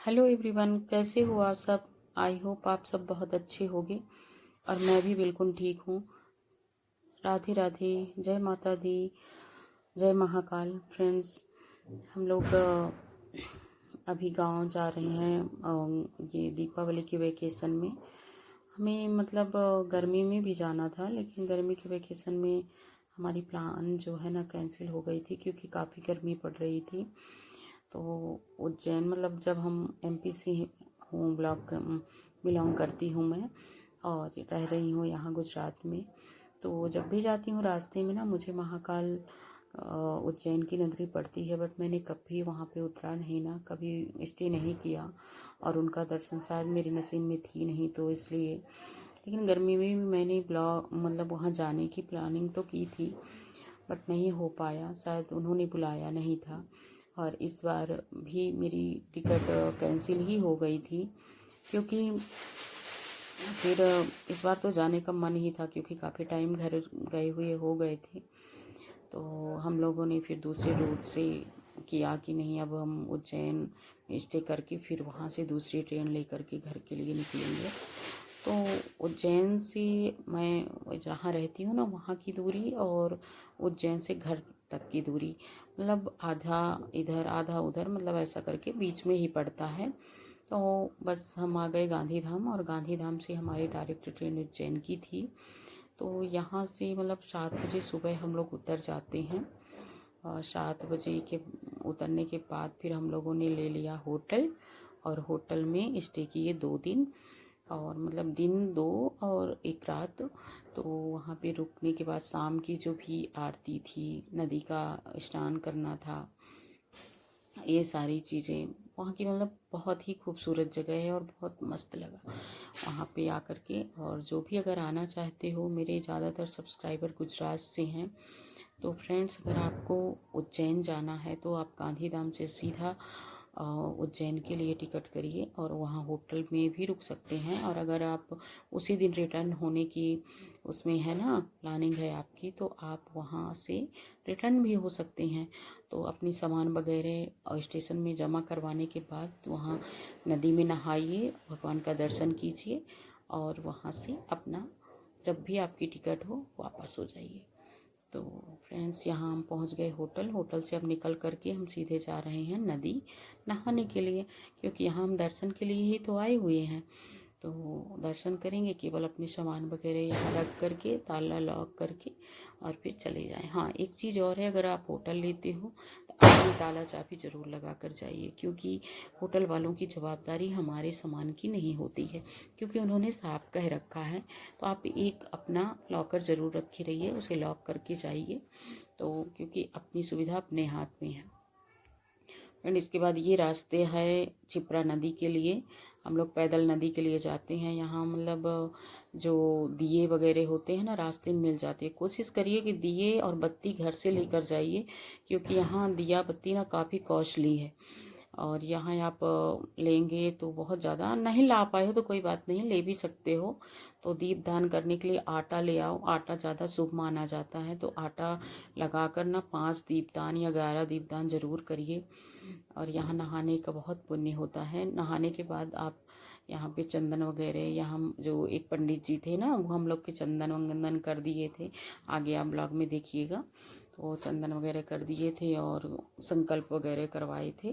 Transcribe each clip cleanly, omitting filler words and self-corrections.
Hello everyone, कैसे हो आप सब। आई होप आप सब बहुत अच्छे होंगे और मैं भी बिल्कुल ठीक हूँ। राधे राधे, जय माता दी, जय महाकाल। फ्रेंड्स, हम लोग अभी गांव जा रहे हैं ये दीपावली के वेकेशन में। हमें मतलब गर्मी में भी जाना था, लेकिन गर्मी के वेकेशन में हमारी प्लान जो है ना कैंसिल हो गई थी, क्योंकि काफ़ी गर्मी पड़ रही थी। तो उज्जैन मतलब जब हम एमपी से हूँ, ब्लॉक बिलोंग करती हूँ मैं और रह रही हूँ यहाँ गुजरात में। तो जब भी जाती हूँ रास्ते में ना मुझे महाकाल उज्जैन की नगरी पड़ती है, बट मैंने कभी वहाँ पे उतरा नहीं ना, कभी स्टे नहीं किया और उनका दर्शन शायद मेरे नसीब में थी नहीं, तो इसलिए। लेकिन गर्मी में भी मैंने ब्लॉग मतलब वहाँ जाने की प्लानिंग तो की थी, बट नहीं हो पाया, शायद उन्होंने बुलाया नहीं था। और इस बार भी मेरी टिकट कैंसिल ही हो गई थी, क्योंकि फिर इस बार तो जाने का मन ही था, क्योंकि काफ़ी टाइम घर गए हुए हो गए थे। तो हम लोगों ने फिर दूसरे रूट से किया कि नहीं, अब हम उज्जैन में स्टे करके फिर वहाँ से दूसरी ट्रेन लेकर के घर के लिए निकलेंगे। तो उज्जैन से मैं जहाँ रहती हूँ ना वहाँ की दूरी और उज्जैन से घर तक की दूरी मतलब आधा इधर आधा उधर, मतलब ऐसा करके बीच में ही पड़ता है। तो बस हम आ गए गांधी धाम, और गांधी धाम से हमारी डायरेक्ट ट्रेन उज्जैन की थी। तो यहाँ से मतलब 7 बजे सुबह हम लोग उतर जाते हैं, और 7 बजे के उतरने के बाद फिर हम लोगों ने ले लिया होटल, और होटल में स्टे किए 2 दिन, और मतलब दिन 2 और 1 रात। तो वहाँ पे रुकने के बाद शाम की जो भी आरती थी, नदी का स्नान करना था, ये सारी चीज़ें वहाँ की मतलब बहुत ही खूबसूरत जगह है और बहुत मस्त लगा वहाँ पे आकर के। और जो भी अगर आना चाहते हो, मेरे ज़्यादातर सब्सक्राइबर गुजरात से हैं, तो फ्रेंड्स अगर आपको उज्जैन जाना है तो आप गांधीधाम से सीधा उज्जैन के लिए टिकट करिए, और वहाँ होटल में भी रुक सकते हैं। और अगर आप उसी दिन रिटर्न होने की उसमें है ना प्लानिंग है आपकी, तो आप वहाँ से रिटर्न भी हो सकते हैं। तो अपनी सामान वगैरह और स्टेशन में जमा करवाने के बाद वहाँ नदी में नहाइए, भगवान का दर्शन कीजिए, और वहाँ से अपना जब भी आपकी टिकट हो वापस हो जाइए। तो फ्रेंड्स, यहाँ हम पहुँच गए होटल। होटल से अब निकल करके हम सीधे जा रहे हैं नदी नहाने के लिए, क्योंकि यहाँ हम दर्शन के लिए ही तो आए हुए हैं। तो दर्शन करेंगे, केवल अपने सामान वगैरह यहाँ रख करके ताला लॉक करके और फिर चले जाएं। हाँ, एक चीज़ और है, अगर आप होटल लेते हो तो अपनी ताला चाबी ज़रूर लगा कर जाइए, क्योंकि होटल वालों की जवाबदारी हमारे सामान की नहीं होती है, क्योंकि उन्होंने साफ कह रखा है। तो आप एक अपना लॉकर ज़रूर रखे रहिए, उसे लॉक करके जाइए, तो क्योंकि अपनी सुविधा अपने हाथ में है। एंड इसके बाद ये रास्ते है छिप्रा नदी के लिए। हम लोग पैदल नदी के लिए जाते हैं। यहाँ मतलब जो दिए वगैरह होते हैं ना रास्ते में मिल जाते हैं। कोशिश करिए कि दिए और बत्ती घर से लेकर जाइए, क्योंकि यहाँ दिया बत्ती ना काफ़ी कॉस्टली है, और यहाँ आप लेंगे तो बहुत ज़्यादा। नहीं ला पाए हो तो कोई बात नहीं, ले भी सकते हो। तो दीपदान करने के लिए आटा ले आओ, आटा ज़्यादा शुभ माना जाता है, तो आटा लगा कर ना 5 दीपदान या 11 दीपदान ज़रूर करिए। और यहाँ नहाने का बहुत पुण्य होता है। नहाने के बाद आप यहाँ पे चंदन वगैरह, यहाँ जो एक पंडित जी थे ना, वो हम लोग के चंदन वंदन कर दिए थे। आगे आप ब्लॉग में देखिएगा, तो चंदन वगैरह कर दिए थे और संकल्प वगैरह करवाए थे।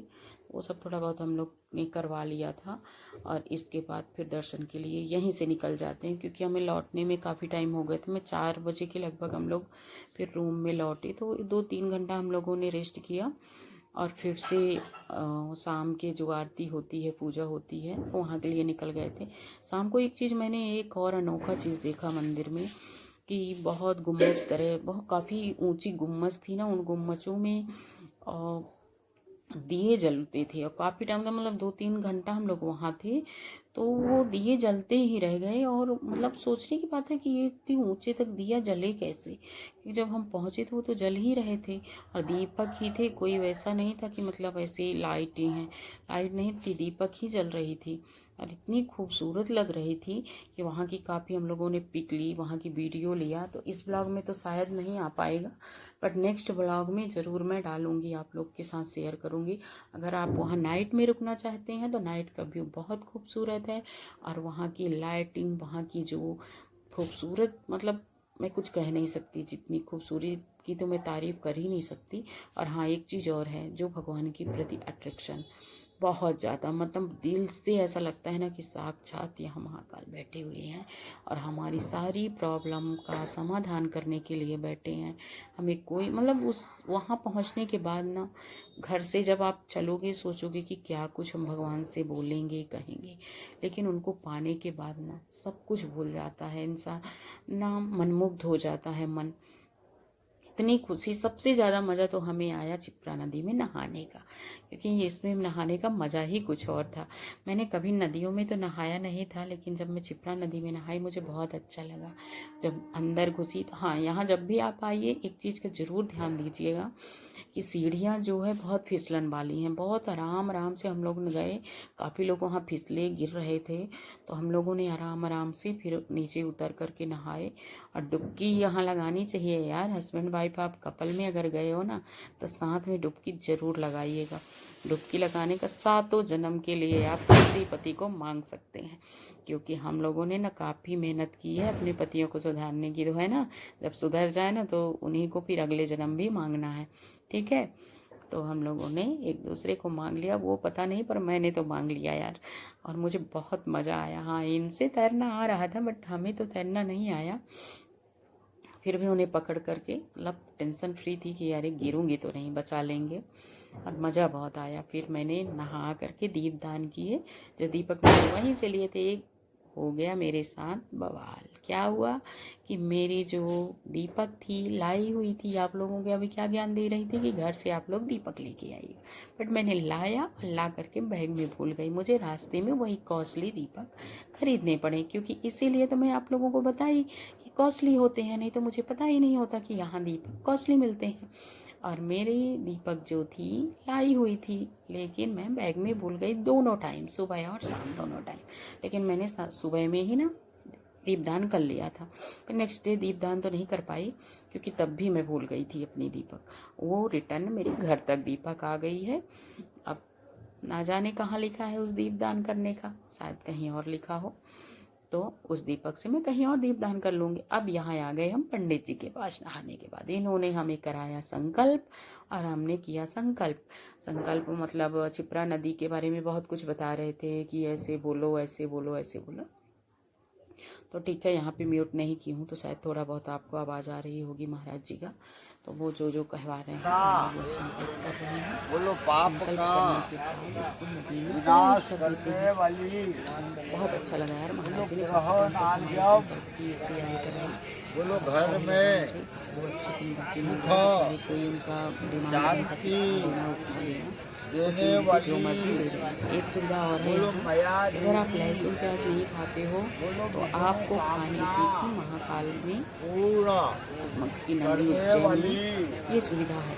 वो सब थोड़ा बहुत हम लोग ने करवा लिया था, और इसके बाद फिर दर्शन के लिए यहीं से निकल जाते हैं, क्योंकि हमें लौटने में काफ़ी टाइम हो गए थे। मैं 4 बजे के लगभग हम लोग फिर रूम में लौटे, तो 2-3 घंटा हम लोगों ने रेस्ट किया, और फिर से शाम के जो आरती होती है, पूजा होती है, तो वहाँ के लिए निकल गए थे। शाम को एक चीज़ मैंने एक और अनोखा चीज़ देखा मंदिर में, कि बहुत गुम्बज तरह बहुत काफ़ी ऊंची गुम्बज थी ना, उन गुम्बजों में दिए जलते थे, और काफ़ी टाइम का मतलब 2-3 घंटा हम लोग वहाँ थे, तो वो दिए जलते ही रह गए। और मतलब सोचने की बात है कि ये इतनी ऊंचे तक दिया जले कैसे, कि जब हम पहुँचे थे वो तो जल ही रहे थे, और दीपक ही थे, कोई वैसा नहीं था कि मतलब ऐसे लाइटें हैं, लाइट नहीं थी, दीपक ही जल रही थी। और इतनी खूबसूरत लग रही थी कि वहाँ की काफ़ी हम लोगों ने पिक ली, वहाँ की वीडियो लिया। तो इस ब्लॉग में तो शायद नहीं आ पाएगा, बट नेक्स्ट ब्लॉग में ज़रूर मैं डालूँगी, आप लोग के साथ शेयर करूँगी। अगर आप वहाँ नाइट में रुकना चाहते हैं तो नाइट का व्यू बहुत खूबसूरत है। और वहाँ की लाइटिंग, वहाँ की जो खूबसूरत, मतलब मैं कुछ कह नहीं सकती, जितनी खूबसूरत की तो मैं तारीफ़ कर ही नहीं सकती। और हाँ, एक चीज़ और है, जो भगवान के प्रति अट्रैक्शन बहुत ज़्यादा, मतलब दिल से ऐसा लगता है ना कि साक्षात यहाँ महाकाल बैठे हुए हैं और हमारी सारी प्रॉब्लम का समाधान करने के लिए बैठे हैं। हमें कोई, मतलब उस वहाँ पहुँचने के बाद ना, घर से जब आप चलोगे सोचोगे कि क्या कुछ हम भगवान से बोलेंगे, कहेंगे, लेकिन उनको पाने के बाद ना सब कुछ भूल जाता है इंसान, ना मनमुग्ध हो जाता है मन। इतनी खुशी, सबसे ज़्यादा मज़ा तो हमें आया चिप्रा नदी में नहाने का, क्योंकि इसमें नहाने का मज़ा ही कुछ और था। मैंने कभी नदियों में तो नहाया नहीं था, लेकिन जब मैं चिप्रा नदी में नहाई मुझे बहुत अच्छा लगा। जब अंदर घुसी तो हाँ, यहाँ जब भी आप आइए एक चीज़ का ज़रूर ध्यान दीजिएगा कि सीढ़ियाँ जो है बहुत फिसलन वाली हैं। बहुत आराम आराम से हम लोग गए, काफ़ी लोग वहाँ फिसले गिर रहे थे, तो हम लोगों ने आराम आराम से फिर नीचे उतर कर के नहाए। और डुबकी यहाँ लगानी चाहिए यार, हस्बैंड वाइफ आप कपल में अगर गए हो ना तो साथ में डुबकी ज़रूर लगाइएगा। डुबकी लगाने का 7 जन्म के लिए आप किसी पति को मांग सकते हैं, क्योंकि हम लोगों ने ना काफ़ी मेहनत की है अपने पतियों को सुधारने की, तो है ना, जब सुधर जाए ना तो उन्हीं को फिर अगले जन्म भी मांगना है, ठीक है। तो हम लोगों ने एक दूसरे को मांग लिया, वो पता नहीं पर मैंने तो मांग लिया यार, और मुझे बहुत मज़ा आया। हाँ, इनसे तैरना आ रहा था बट हमें तो तैरना नहीं आया, फिर भी उन्हें पकड़ करके, मतलब टेंशन फ्री थी कि यार गिरूंगी तो नहीं, बचा लेंगे, और मज़ा बहुत आया। फिर मैंने नहा करके दीपदान किए, जो दीपक मैंने वहीं से लिए थे। हो गया मेरे साथ बवाल। क्या हुआ कि मेरी जो दीपक थी लाई हुई थी, आप लोगों के अभी क्या ज्ञान दे रही थी कि घर से आप लोग दीपक लेके आइए, बट मैंने लाया और ला करके बैग में भूल गई। मुझे रास्ते में वही कॉस्टली दीपक खरीदने पड़े, क्योंकि इसीलिए तो मैं आप लोगों को बताई कि कॉस्टली होते हैं, नहीं तो मुझे पता ही नहीं होता कि यहाँ दीपक कॉस्टली मिलते हैं। और मेरी दीपक जो थी लाई हुई थी, लेकिन मैं बैग में भूल गई दोनों टाइम, सुबह और शाम दोनों टाइम। लेकिन मैंने सुबह में ही ना दीपदान कर लिया था, फिर नेक्स्ट डे दीपदान तो नहीं कर पाई, क्योंकि तब भी मैं भूल गई थी अपनी दीपक। वो रिटर्न मेरे घर तक दीपक आ गई है। अब ना जाने कहाँ लिखा है उस दीपदान करने का, शायद कहीं और लिखा हो, तो उस दीपक से मैं कहीं और दीपदान कर लूँगी। अब यहाँ आ गए हम पंडित जी के पास। नहाने के बाद इन्होंने हमें कराया संकल्प, और हमने किया संकल्प मतलब छिप्रा नदी के बारे में बहुत कुछ बता रहे थे कि ऐसे बोलो, ऐसे बोलो, ऐसे बोलो। तो ठीक है, यहाँ पे म्यूट नहीं की हूँ, तो शायद थोड़ा बहुत आपको आवाज़ आ रही होगी महाराज जी का। तो वो जो कहवा रहे हैं हम लोग संकल्प कर रहे हैं। बोलो पाप संकल्प का करने के बाद उसको नदी में विनाश प्रवाहित कर देते करने हैं। वाली, बहुत अच्छा लगा यार, बोलो महाराज जी ने ग्रह काफ़ी टाइम तक हमारे नार्यव, संकल्प की क्रियाएँ कराई। बोलो अच्छा घर भी लगा में मुझे कि चलो अच्छे पंडित जी मिल सुख गए, बेचारे कोई उनका डिमांड नहीं था कि शांति खा लेना और खा लेना, खुशी देने उनसे जो वाली, मर्जी ले लेना। एक सुविधा और है बोलो यहाँ, माया अगर आप देवी, लहसुन प्याज नहीं खाते हो बोलो तो विष्णु आपको खाने कामना की भी महाकाल में, पूर्ण की नगरी करने उज्जैन में वाली, ये सुविधा है।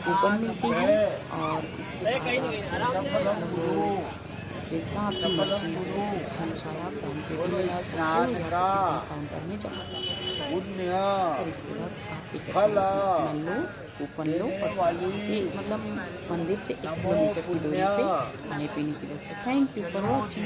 कूपन मिलती है, कृष्णानंद और इसके बाद आपको सफलम कुरु, मतलब जितना आपकी सफलम मर्जी हो, कुरु, इच्छा अनुसार आप दान पेटी बोलो में डाल सकते हो स्नान या का तो फिर बैंक काउंटर में जमा कर सकते हो। पुण्य और इसके बाद आप टिकट फल अपना लो, कूपन लो, देने और जाओ। वाली, वहाँ से मतलब मंदिर से 1 नमो किलोमीटर की दूरी पुण्य, पे खाने पीने की व्यवस्था। थैंक यू फॉर चलो वॉचिंग।